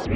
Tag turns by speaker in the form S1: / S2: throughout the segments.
S1: This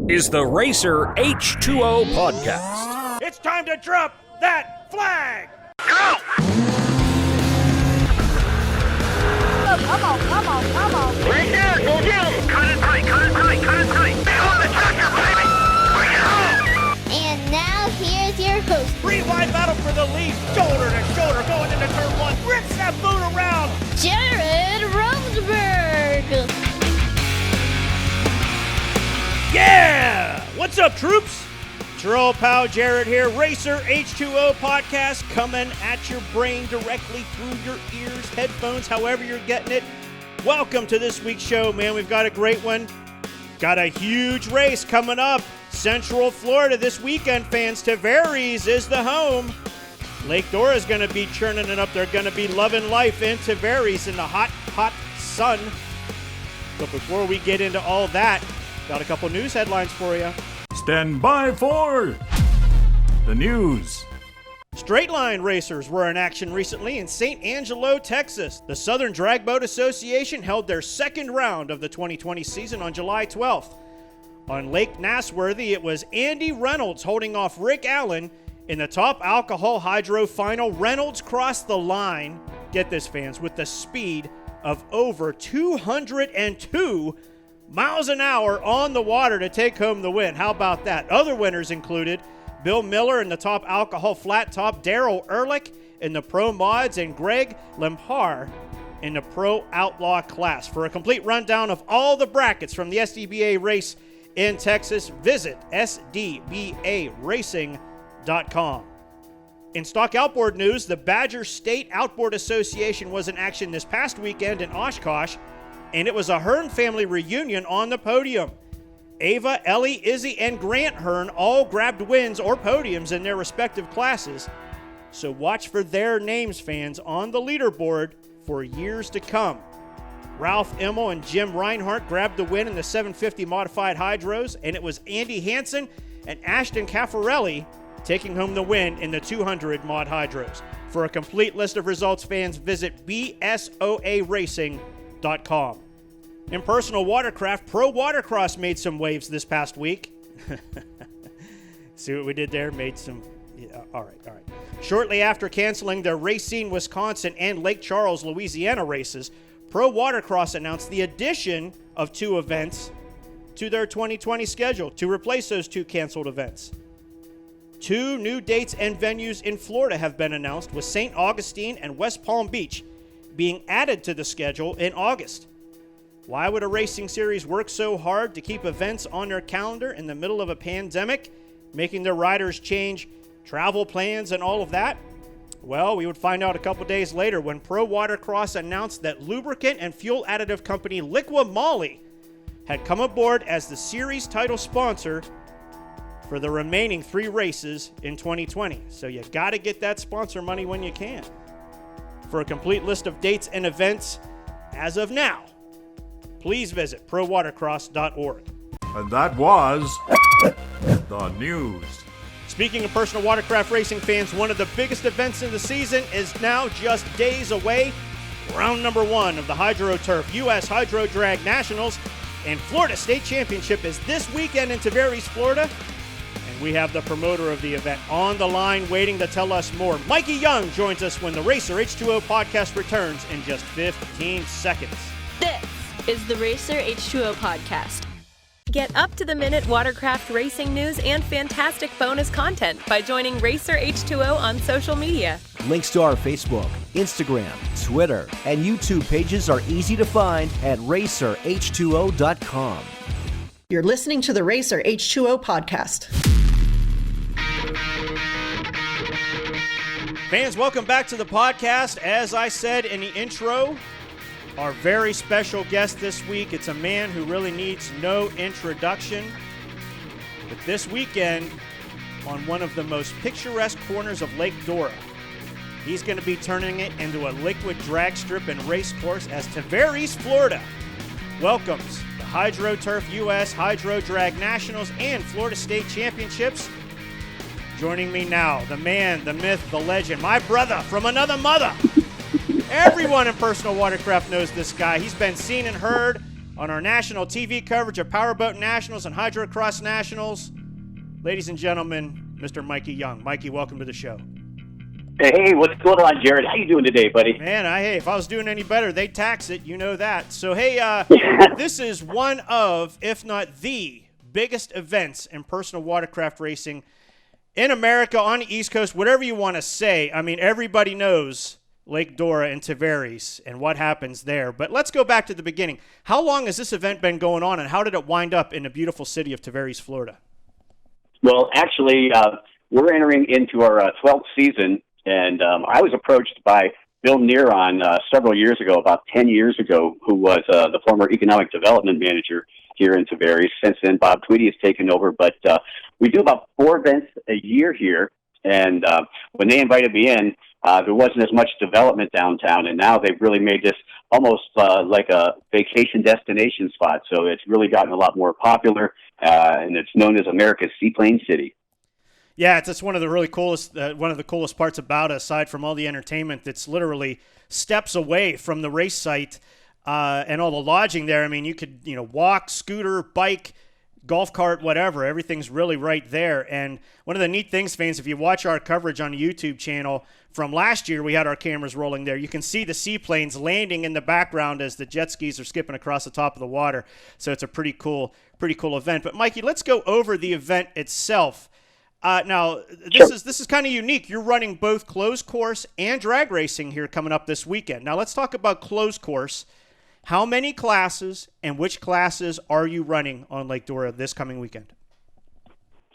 S1: is the RACER H2O podcast.
S2: It's time to drop that flag!
S3: Go! Come on. Right here, go get him! Cut it tight. Be on the tractor, baby! Bring it home!
S4: And now here's your host.
S2: Rewind battle for the lead, shoulder to shoulder, going into turn one. Rips that boot around.
S4: Jared Rosberg.
S2: Yeah! What's up, troops? It's your old pal Jared here, RACER H2O podcast, coming at your brain directly through your ears, headphones, however you're getting it. Welcome to this week's show, man. We've got a great one. Got a huge race coming up. Central Florida this weekend, fans. Tavares is the home. Lake Dora is going to be churning it up. They're going to be loving life in Tavares in the hot, hot sun. But before we get into all that, got a couple news headlines for you.
S5: Stand by for the news.
S2: Straight line racers were in action recently in St. Angelo, Texas. The Southern Drag Boat Association held their second round of the 2020 season on July 12th. On Lake Nassworthy, it was Andy Reynolds holding off Rick Allen in the top alcohol hydro final. Reynolds crossed the line, get this fans, with the speed of over 202 miles an hour on the water to take home the win. How about that? Other winners included Bill Miller in the top alcohol flat top, Daryl Ehrlich in the pro mods, and Greg Lempar in the pro outlaw class. For a complete rundown of all the brackets from the SDBA race in Texas, visit sdbaracing.com. In stock outboard news, the Badger State Outboard Association was in action this past weekend in Oshkosh, and it was a Hearn family reunion on the podium. Ava, Ellie, Izzy, and Grant Hearn all grabbed wins or podiums in their respective classes. So watch for their names, fans, on the leaderboard for years to come. Ralph Immel and Jim Reinhart grabbed the win in the 750 modified hydros, and it was Andy Hansen and Ashton Caffarelli taking home the win in the 200 mod hydros. For a complete list of results, fans, visit bsoaracing.com. In personal watercraft, Pro Watercross made some waves this past week. See what we did there? Made some... Yeah, all right. Shortly after canceling their Racine, Wisconsin and Lake Charles, Louisiana races, Pro Watercross announced the addition of 2 events to their 2020 schedule to replace those 2 canceled events. 2 new dates and venues in Florida have been announced, with St. Augustine and West Palm Beach being added to the schedule in August. Why would a racing series work so hard to keep events on their calendar in the middle of a pandemic, making their riders change travel plans and all of that? Well, we would find out a couple days later when Pro Watercross announced that lubricant and fuel additive company Liqua Moly had come aboard as the series title sponsor for the remaining 3 races in 2020. So you got to get that sponsor money when you can. For a complete list of dates and events as of now, please visit prowatercross.org.
S5: And that was the news.
S2: Speaking of personal watercraft racing fans, one of the biggest events in the season is now just days away. Round number 1 of the HydroTurf U.S. HydroDrag Nationals and Florida State Championship is this weekend in Tavares, Florida. And we have the promoter of the event on the line waiting to tell us more. Mikey Young joins us when the RACER H2O podcast returns in just 15 seconds.
S6: This is the RACER H2O podcast. Get up-to-the-minute watercraft racing news and fantastic bonus content by joining RACER H2O on social media.
S7: Links to our Facebook, Instagram, Twitter, and YouTube pages are easy to find at racerh2o.com.
S8: You're listening to the RACER H2O podcast.
S2: Fans, welcome back to the podcast. As I said in the intro, our very special guest this week, it's a man who really needs no introduction. But this weekend, on one of the most picturesque corners of Lake Dora, he's going to be turning it into a liquid drag strip and race course as Tavares, Florida welcomes the HydroTurf U.S. HydroDrag Nationals and Florida State Championships. Joining me now, the man, the myth, the legend, my brother from another mother, Everyone in personal watercraft knows this guy. He's been seen and heard on our national TV coverage of Powerboat Nationals and Hydrocross Nationals. Ladies and gentlemen, Mr. Mikey Young. Mikey, welcome to the show.
S9: Hey, what's going on, Jared? How you doing today, buddy?
S2: Man, hey, if I was doing any better, they'd tax it. You know that. So, hey, this is one of, if not the biggest events in personal watercraft racing in America, on the East Coast, whatever you want to say. I mean, everybody knows Lake Dora and Tavares and what happens there. But let's go back to the beginning. How long has this event been going on, and how did it wind up in the beautiful city of Tavares, Florida?
S9: Well, actually, we're entering into our 12th season, and I was approached by Bill Neron several years ago, about 10 years ago, who was the former economic development manager here in Tavares. Since then, Bob Tweedy has taken over, but we do about 4 events a year here, and when they invited me in, there wasn't as much development downtown, and now they've really made this almost like a vacation destination spot, so it's really gotten a lot more popular, and it's known as America's Seaplane City.
S2: Yeah, it's one of the really coolest, one of the coolest parts about it, aside from all the entertainment. That's literally steps away from the race site and all the lodging there. I mean, you could walk, scooter, bike, golf cart, whatever. Everything's really right there. And one of the neat things, fans, if you watch our coverage on the YouTube channel from last year, we had our cameras rolling there. You can see the seaplanes landing in the background as the jet skis are skipping across the top of the water. So it's a pretty cool event. But Mikey, let's go over the event itself. Now, this is kind of unique. You're running both closed course and drag racing here coming up this weekend. Now, let's talk about closed course. How many classes and which classes are you running on Lake Dora this coming weekend?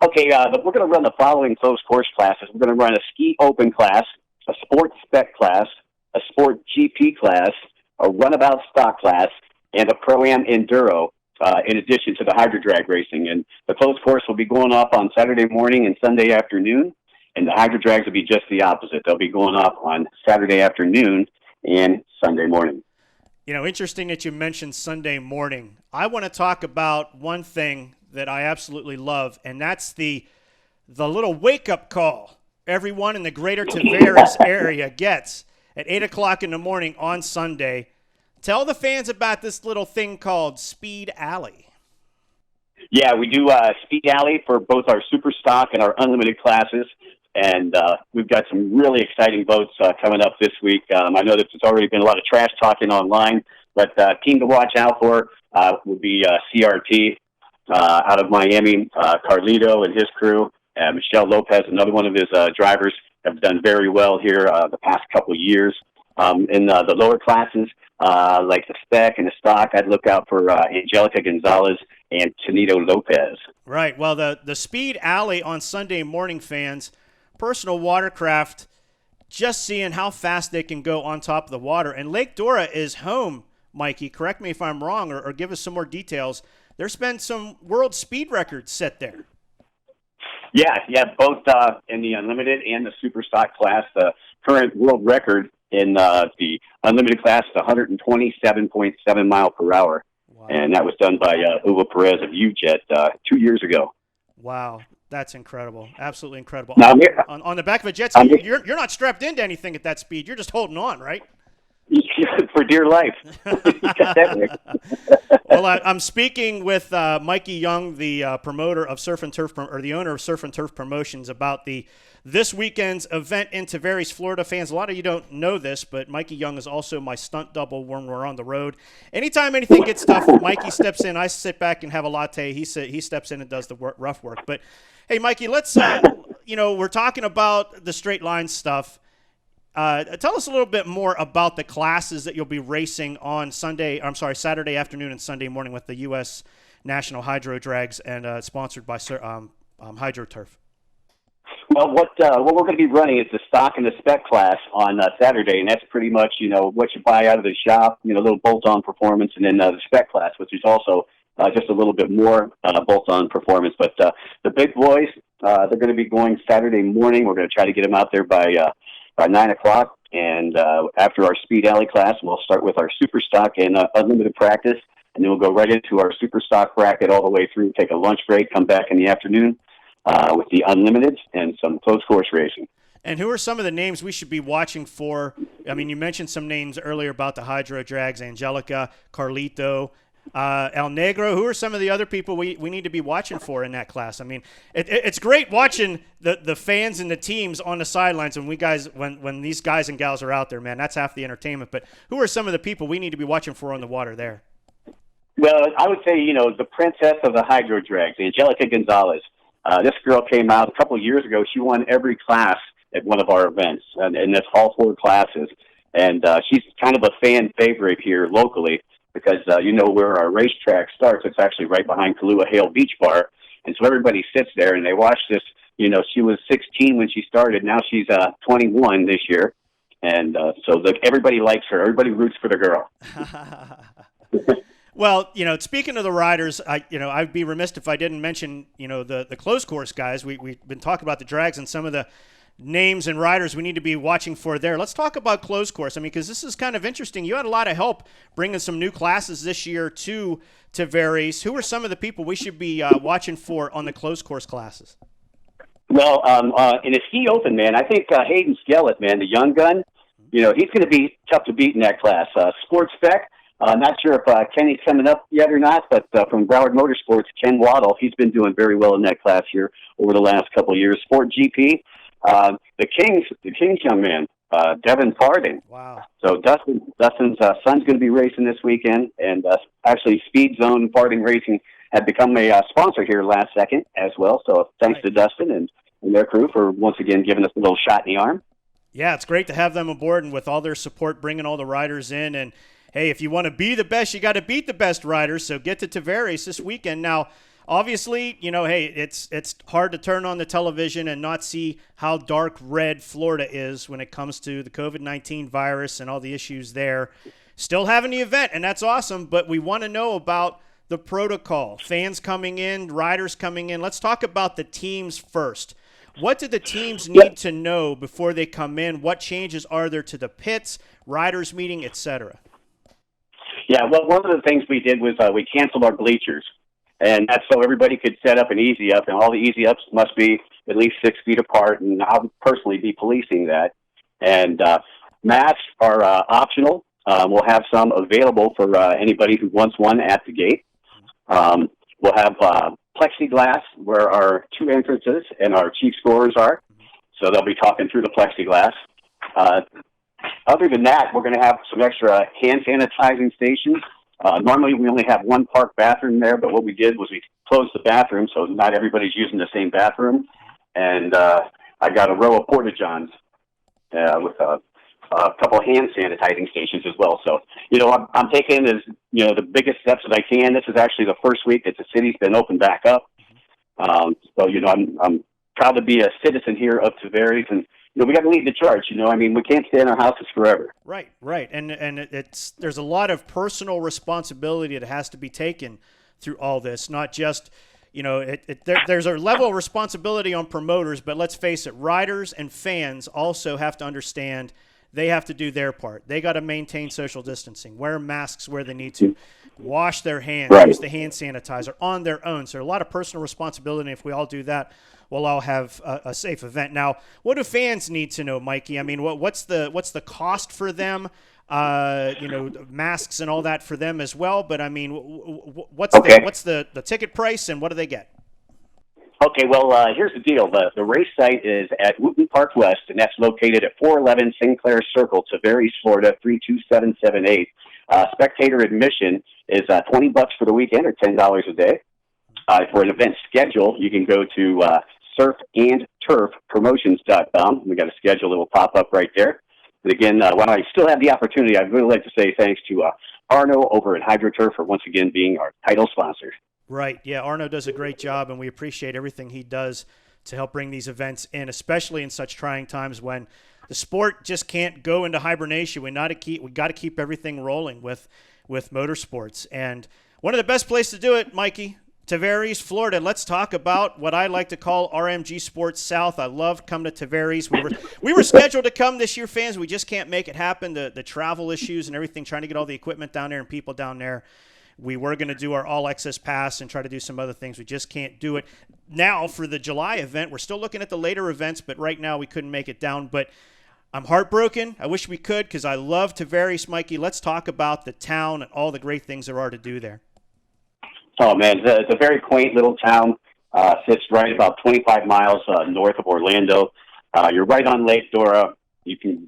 S9: Okay, we're going to run the following closed course classes. We're going to run a ski open class, a sport spec class, a sport GP class, a runabout stock class, and a pro-am enduro. In addition to the HydroDrag racing. And the closed course will be going off on Saturday morning and Sunday afternoon, and the HydroDrags will be just the opposite. They'll be going off on Saturday afternoon and Sunday morning.
S2: Interesting that you mentioned Sunday morning. I want to talk about one thing that I absolutely love, and that's the little wake-up call everyone in the greater Tavares area gets at 8 o'clock in the morning on Sunday. Tell the fans about this little thing called Speed Alley.
S9: Yeah, we do Speed Alley for both our Super Stock and our Unlimited classes, and we've got some really exciting boats coming up this week. I know that there's already been a lot of trash talking online, but team to watch out for will be CRT out of Miami, Carlito and his crew. Michelle Lopez, another one of his drivers, have done very well here the past couple of years. In the lower classes, like the spec and the stock, I'd look out for Angelica Gonzalez and Tonito Lopez.
S2: Right. Well, the Speed Alley on Sunday morning, fans, personal watercraft, just seeing how fast they can go on top of the water. And Lake Dora is home, Mikey. Correct me if I'm wrong, or give us some more details. There's been some world speed records set there.
S9: Yeah, both in the Unlimited and the Super Stock class. The current world record in the Unlimited class is 127.7 mile per hour. Wow. And that was done by Hugo Perez of UJet 2 years ago.
S2: Wow, that's incredible. Absolutely incredible.
S9: Now,
S2: on the back of a jet ski, you're not strapped into anything at that speed. You're just holding on, right?
S9: For dear life.
S2: Well, I'm speaking with Mikey Young, the promoter of Surf and Turf, or the owner of Surf and Turf Promotions, about this weekend's event in Tavares, Florida. Fans, a lot of you don't know this, but Mikey Young is also my stunt double when we're on the road. Anytime anything gets tough, Mikey steps in. I sit back and have a latte. He steps in and does the rough work. But hey, Mikey, let's we're talking about the straight line stuff. Tell us a little bit more about the classes that you'll be racing on Saturday afternoon and Sunday morning with the U.S. National HydroDrags and sponsored by HydroTurf.
S9: Well, what we're going to be running is the stock and the spec class on Saturday, and that's pretty much, what you buy out of the shop, a little bolt-on performance, and then the spec class, which is also just a little bit more bolt-on performance. But the big boys, they're going to be going Saturday morning. We're going to try to get them out there by 9 o'clock, and after our Speed Alley class, we'll start with our Super Stock and Unlimited practice, and then we'll go right into our Super Stock bracket all the way through, take a lunch break, come back in the afternoon with the Unlimiteds and some closed course racing.
S2: And who are some of the names we should be watching for? I mean, you mentioned some names earlier about the HydroDrags, Angelica, Carlito, El Negro. Who are some of the other people we need to be watching for in that class? I mean, it's great watching the fans and the teams on the sidelines when these guys and gals are out there, man. That's half the entertainment. But who are some of the people we need to be watching for on the water there?
S9: Well, I would say, the princess of the HydroDrags, Angelica Gonzalez. This girl came out a couple of years ago. She won every class at one of our events, and that's all 4 classes. And she's kind of a fan favorite here locally because, where our racetrack starts, it's actually right behind Kahlua Hale Beach Bar. And so everybody sits there and they watch this. She was 16 when she started. Now she's 21 this year. And so everybody likes her. Everybody roots for the girl.
S2: Well, speaking of the riders, I'd be remiss if I didn't mention, the closed course guys. We've been talking about the drags and some of the names and riders we need to be watching for there. Let's talk about closed course. I mean, because this is kind of interesting. You had a lot of help bringing some new classes this year to Tavares. Who are some of the people we should be watching for on the closed course classes?
S9: Well, in the ski open, man, I think Hayden Skellett, man, the young gun, he's going to be tough to beat in that class. Sports Spec. Not sure if Kenny's coming up yet or not, but from Broward Motorsports, Ken Waddle, he's been doing very well in that class here over the last couple of years. Sport GP, the King's young man, Devin Farden.
S2: Wow.
S9: So Dustin's son's going to be racing this weekend, and actually Speed Zone Farden Racing had become a sponsor here last second as well. So thanks to Dustin and their crew for once again giving us a little shot in the arm.
S2: Yeah, it's great to have them aboard and with all their support, bringing all the riders in. And hey, if you want to be the best, you got to beat the best riders. So get to Tavares this weekend. Now, obviously, hey, it's hard to turn on the television and not see how dark red Florida is when it comes to the COVID-19 virus and all the issues there. Still having the event, and that's awesome, but we want to know about the protocol. Fans coming in, riders coming in. Let's talk about the teams first. What do the teams need to know before they come in? What changes are there to the pits, riders meeting, etc.?
S9: Yeah, well, one of the things we did was we canceled our bleachers, and that's so everybody could set up an easy up, and all the easy ups must be at least 6 feet apart, and I'll personally be policing that. And masks are optional. We'll have some available for anybody who wants one at the gate. We'll have plexiglass where our 2 entrances and our chief scorers are, so they'll be talking through the plexiglass. Other than that, we're going to have some extra hand sanitizing stations. Normally, we only have 1 park bathroom there, but what we did was we closed the bathroom, so not everybody's using the same bathroom. And I got a row of porta-johns with a couple of hand sanitizing stations as well. So, I'm taking as, the biggest steps that I can. This is actually the first week that the city's been opened back up. So, I'm proud to be a citizen here of Tavares, and we got to lead the charge. We can't stay in our houses forever.
S2: Right. And there's a lot of personal responsibility that has to be taken through all this, not just, there's a level of responsibility on promoters, but let's face it, riders and fans also have to understand they have to do their part. They got to maintain social distancing, wear masks where they need to, wash their hands, use the hand sanitizer on their own. So a lot of personal responsibility. If we all do that, we'll all have a safe event. Now, what do fans need to know, Mikey? I mean, what's the cost for them? Masks and all that for them as well. But I mean, what's the ticket price and what do they get?
S9: Okay, well, here's the deal. The race site is at Wooten Park West, and that's located at 411 Sinclair Circle, Tavares, Florida, 32778. Spectator admission is $20 for the weekend or $10 a day. For an event schedule, you can go to surfandturfpromotions.com. We got a schedule that will pop up right there. And again, while I still have the opportunity, I'd really like to say thanks to Arno over at HydroTurf for once again being our title sponsor.
S2: Right. Yeah, Arno does a great job, and we appreciate everything he does to help bring these events in, especially in such trying times when the sport just can't go into hibernation. We got to keep everything rolling with motorsports. And one of the best places to do it, Mikey, Tavares, Florida. Let's talk about what I like to call RMG Sports South. I love coming to Tavares. We were scheduled to come this year, fans. We just can't make it happen. The travel issues and everything, trying to get all the equipment down there and people down there. We were going to do our All Access Pass and try to do some other things. We just can't do it. Now, for the July event, we're still looking at the later events, but right now we couldn't make it down. But I'm heartbroken. I wish we could because I love Tavares. Mikey, let's talk about the town and all the great things there are to do there.
S9: Oh, man, it's a very quaint little town. Sits right about 25 miles north of Orlando. You're right on Lake Dora. You can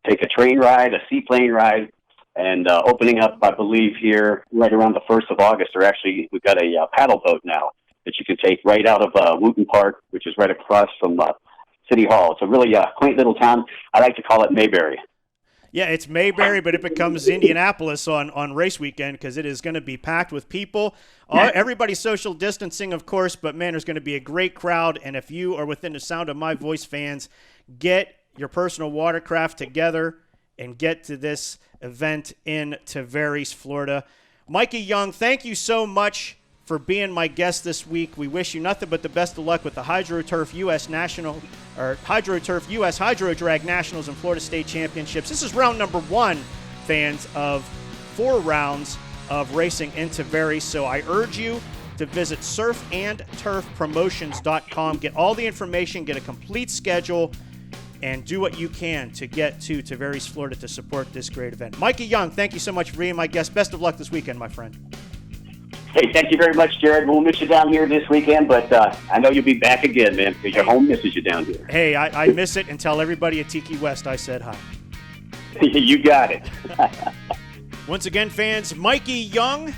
S9: take a train ride, a seaplane ride, and opening up, I believe, here right around the 1st of August, we've got a paddle boat now that you can take right out of Wooten Park, which is right across from City Hall. It's a really quaint little town. I like to call it Mayberry.
S2: Yeah, it's Mayberry, but it becomes Indianapolis on race weekend because it is going to be packed with people. Everybody's social distancing, of course, but, man, there's going to be a great crowd. And if you are within the sound of my voice, fans, get your personal watercraft together and get to this event in Tavares, Florida. Mikey Young, thank you so much for being my guest this week. We wish you nothing but the best of luck with the HydroTurf U.S. HydroDrag Nationals and Florida State Championships. This is round number 1, fans, of 4 rounds of racing in Tavares. So I urge you to visit surfandturfpromotions.com. Get all the information, get a complete schedule, and do what you can to get to Tavares, Florida to support this great event. Mikey Young, thank you so much for being my guest. Best of luck this weekend, my friend.
S9: Hey, thank you very much, Jared. We'll miss you down here this weekend, but I know you'll be back again, man, because your home misses you down here.
S2: Hey, I miss it, and tell everybody at Tiki West I said hi.
S9: You got it.
S2: Once again, fans, Mikey Young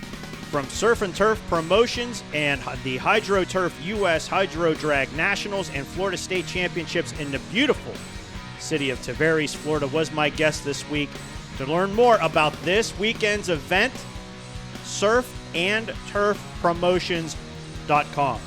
S2: from Surf and Turf Promotions and the HydroTurf U.S. HydroDrag Nationals and Florida State Championships in the beautiful city of Tavares, Florida, was my guest this week. To learn more about this weekend's event, surfandturfpromotions.com.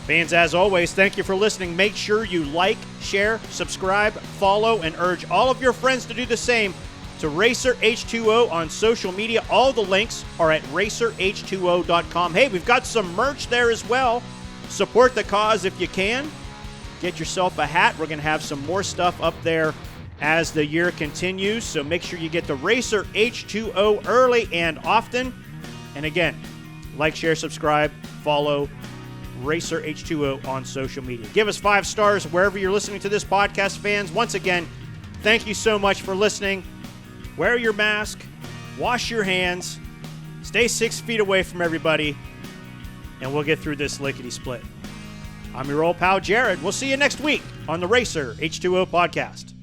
S2: Fans, as always, thank you for listening. Make sure you like, share, subscribe, follow, and urge all of your friends to do the same to RACER H2O on social media. All the links are at racerh2o.com. Hey, we've got some merch there as well. Support the cause if you can. Get yourself a hat. We're going to have some more stuff up there as the year continues. So make sure you get the RACER H2O early and often. And again, like, share, subscribe, follow RACER H2O on social media. Give us 5 stars wherever you're listening to this podcast, fans. Once again, thank you so much for listening. Wear your mask, wash your hands, stay 6 feet away from everybody, and we'll get through this lickety-split. I'm your old pal, Jared. We'll see you next week on the RACER H2O podcast.